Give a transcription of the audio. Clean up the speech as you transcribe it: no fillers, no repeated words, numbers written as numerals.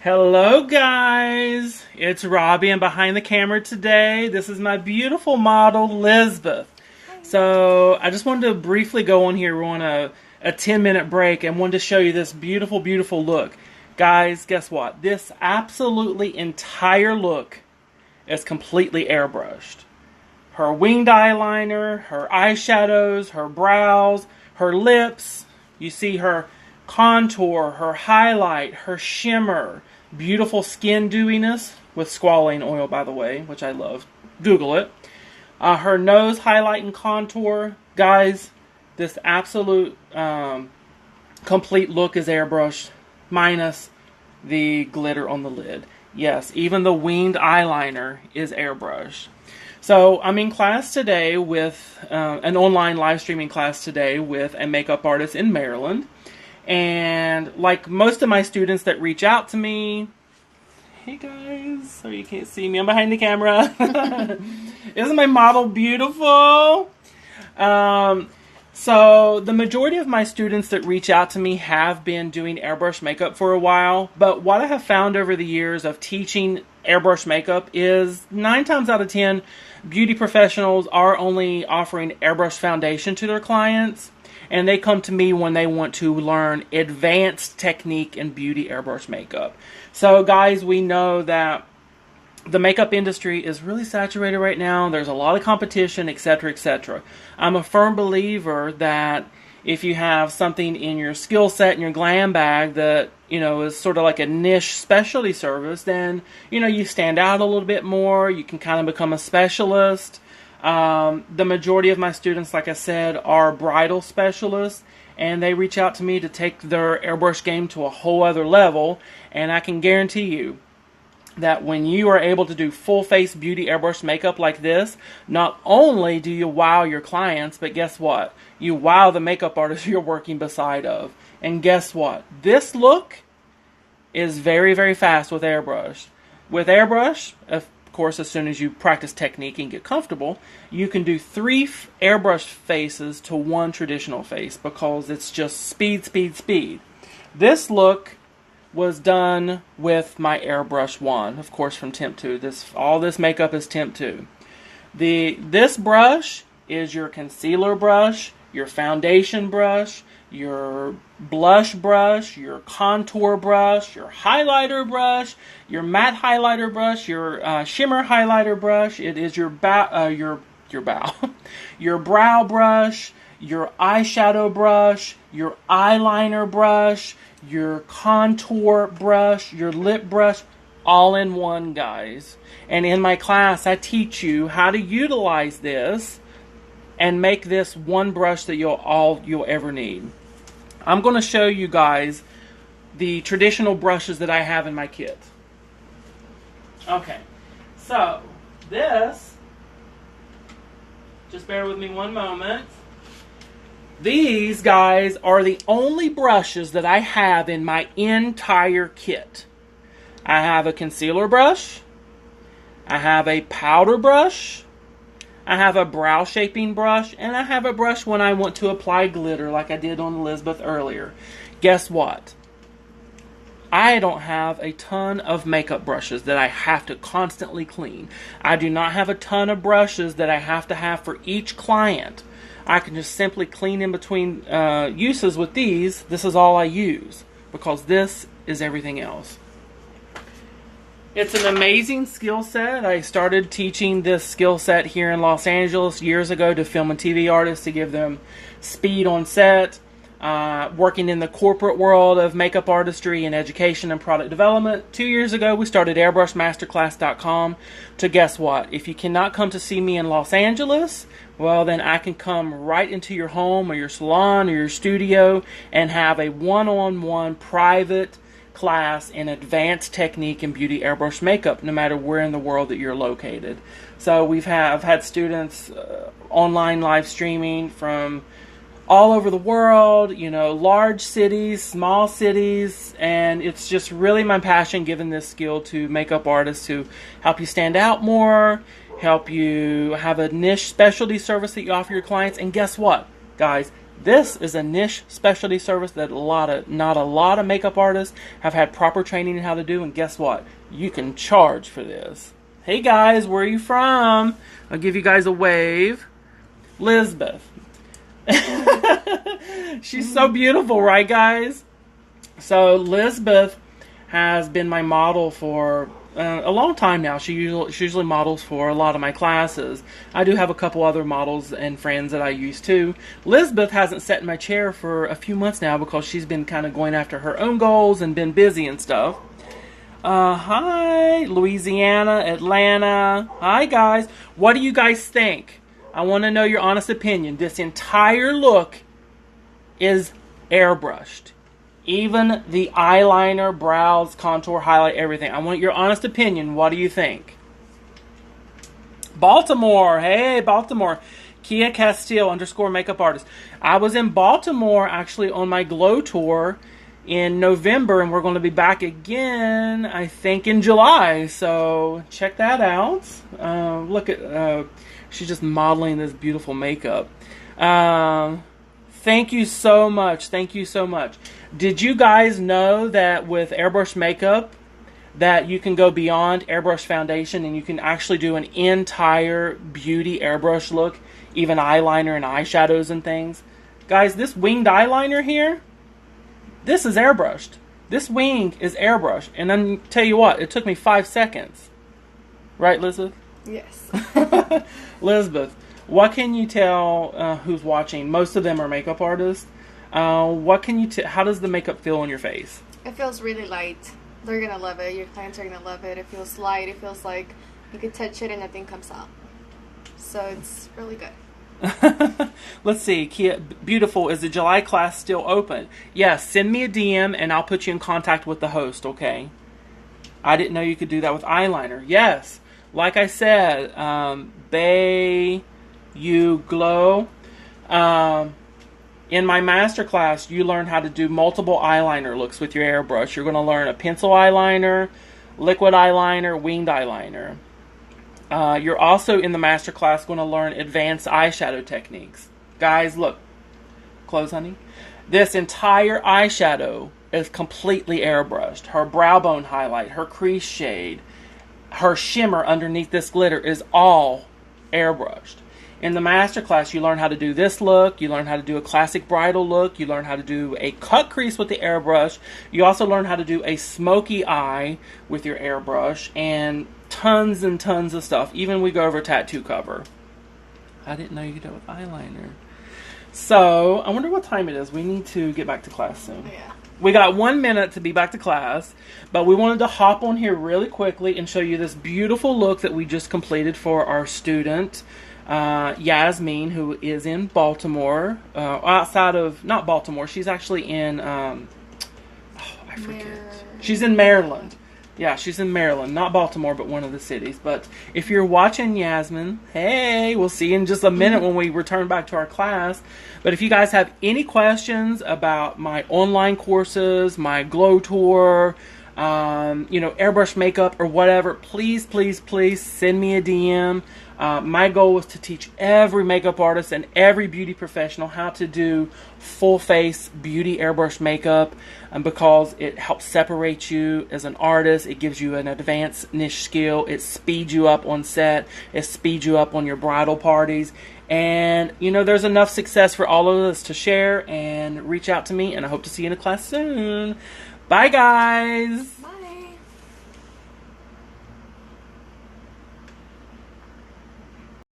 Hello guys, it's Robbie and behind the camera today. This is my beautiful model, Lisbeth. So I just wanted to briefly go on here. We're on a 10-minute break and wanted to show you this beautiful, beautiful look. Guys, guess what? This absolutely entire look is completely airbrushed. Her winged eyeliner, her eyeshadows, her brows, her lips. You see her contour, her highlight, her shimmer, beautiful skin dewiness with squalane oil, by the way, which I love. Google it. Her nose highlight and contour. Guys, this absolute complete look is airbrushed, minus the glitter on the lid. Yes, even the winged eyeliner is airbrushed. So I'm in class today with an online live streaming class today with a makeup artist in Maryland. And like most of my students that reach out to me, hey guys, sorry you can't see me, I'm behind the camera. Isn't my model beautiful? So the majority of my students that reach out to me have been doing airbrush makeup for a while, but what I have found over the years of teaching airbrush makeup is 9 times out of 10, beauty professionals are only offering airbrush foundation to their clients. And they come to me when they want to learn advanced technique in beauty airbrush makeup. So guys, we know that the makeup industry is really saturated right now. There's a lot of competition, etc., etc. I'm a firm believer that if you have something in your skill set, in your glam bag that, you know, is sort of like a niche specialty service, then, you know, you stand out a little bit more. You can kind of become a specialist. The majority of my students, like I said, are bridal specialists, and they reach out to me to take their airbrush game to a whole other level. And I can guarantee you that when you are able to do full face beauty airbrush makeup like this, not only do you wow your clients, but guess what? You wow the makeup artist you're working beside of. And guess what? This look is very, very fast with airbrush. With airbrush, of course, as soon as you practice technique and get comfortable, you can do 3 airbrush faces to 1 traditional face because it's just speed, speed, speed. This look was done with my airbrush wand, of course, from Temptu. All this makeup is Temptu. This brush is your concealer brush, your foundation brush, your blush brush, your contour brush, your highlighter brush, your matte highlighter brush, your shimmer highlighter brush. It is your your brow brush, your eyeshadow brush, your eyeliner brush, your contour brush, your lip brush, all in one, guys. And in my class, I teach you how to utilize this and make this one brush that you'll ever need. I'm going to show you guys the traditional brushes that I have in my kit. Okay, so this, just bear with me one moment. These guys are the only brushes that I have in my entire kit. I have a concealer brush, I have a powder brush, I have a brow shaping brush, and I have a brush when I want to apply glitter like I did on Elizabeth earlier. Guess what? I don't have a ton of makeup brushes that I have to constantly clean. I do not have a ton of brushes that I have to have for each client. I can just simply clean in between uses with these. This is all I use because this is everything else. It's an amazing skill set. I started teaching this skill set here in Los Angeles years ago to film and TV artists to give them speed on set. Working in the corporate world of makeup artistry and education and product development. 2 years ago, we started airbrushmasterclass.com to guess what? If you cannot come to see me in Los Angeles, well, then I can come right into your home or your salon or your studio and have a one-on-one private class in advanced technique and beauty airbrush makeup, no matter where in the world that you're located. So I've had students online live streaming from all over the world, you know, large cities, small cities, and it's just really my passion giving this skill to makeup artists to help you stand out more, help you have a niche specialty service that you offer your clients. And guess what, guys? This is a niche specialty service that not a lot of makeup artists have had proper training in how to do, and guess what? You can charge for this. Hey guys, where are you from? I'll give you guys a wave. Lisbeth. She's so beautiful, right guys? So Lisbeth has been my model for a long time now. She usually models for a lot of my classes. I do have a couple other models and friends that I use too. Lisbeth hasn't sat in my chair for a few months now because she's been kind of going after her own goals and been busy and stuff. Hi, Louisiana, Atlanta. Hi guys. What do you guys think? I want to know your honest opinion. This entire look is airbrushed. Even the eyeliner, brows, contour, highlight, everything. I want your honest opinion. What do you think? Baltimore. Hey, Baltimore. Kia Castile _ makeup artist. I was in Baltimore actually on my Glow tour in November, and we're going to be back again, I think, in July. So check that out. Look at, she's just modeling this beautiful makeup. Thank you so much. Thank you so much. Did you guys know that with airbrush makeup that you can go beyond airbrush foundation and you can actually do an entire beauty airbrush look, even eyeliner and eyeshadows and things? Guys, this winged eyeliner here, this is airbrushed. This wing is airbrushed. And then tell you what, it took me 5 seconds. Right, Elizabeth? Yes. Elizabeth, what can you tell who's watching? Most of them are makeup artists. What can you how does the makeup feel on your face? It feels really light. They're gonna love it. Your clients are gonna love it. It feels light. It feels like you could touch it and nothing comes out. So it's really good. Let's see. Kia, beautiful. Is the July class still open? Yes. Send me a DM and I'll put you in contact with the host. Okay. I didn't know you could do that with eyeliner. Yes. Like I said, Bay, you glow. In my masterclass, you learn how to do multiple eyeliner looks with your airbrush. You're going to learn a pencil eyeliner, liquid eyeliner, winged eyeliner. You're also in the masterclass going to learn advanced eyeshadow techniques. Guys, look. Close, honey. This entire eyeshadow is completely airbrushed. Her brow bone highlight, her crease shade, her shimmer underneath this glitter is all airbrushed. In the masterclass, you learn how to do this look. You learn how to do a classic bridal look. You learn how to do a cut crease with the airbrush. You also learn how to do a smoky eye with your airbrush and tons and tons of stuff. Even we go over tattoo cover. I didn't know you could do it with eyeliner. So, I wonder what time it is. We need to get back to class soon. Yeah. We got 1 minute to be back to class, but we wanted to hop on here really quickly and show you this beautiful look that we just completed for our student, Yasmin, who is in Baltimore, outside of, not Baltimore, she's actually in, I forget. She's in Maryland. Yeah, she's in Maryland, not Baltimore, but one of the cities. But if you're watching, Yasmin, hey, we'll see you in just a minute when we return back to our class. But if you guys have any questions about my online courses, my Glow Tour, airbrush makeup or whatever, please, please, please send me a DM. My goal was to teach every makeup artist and every beauty professional how to do full face beauty airbrush makeup, because it helps separate you as an artist. It gives you an advanced niche skill. It speeds you up on set. It speeds you up on your bridal parties. And, there's enough success for all of us to share, and reach out to me, and I hope to see you in a class soon. Bye, guys.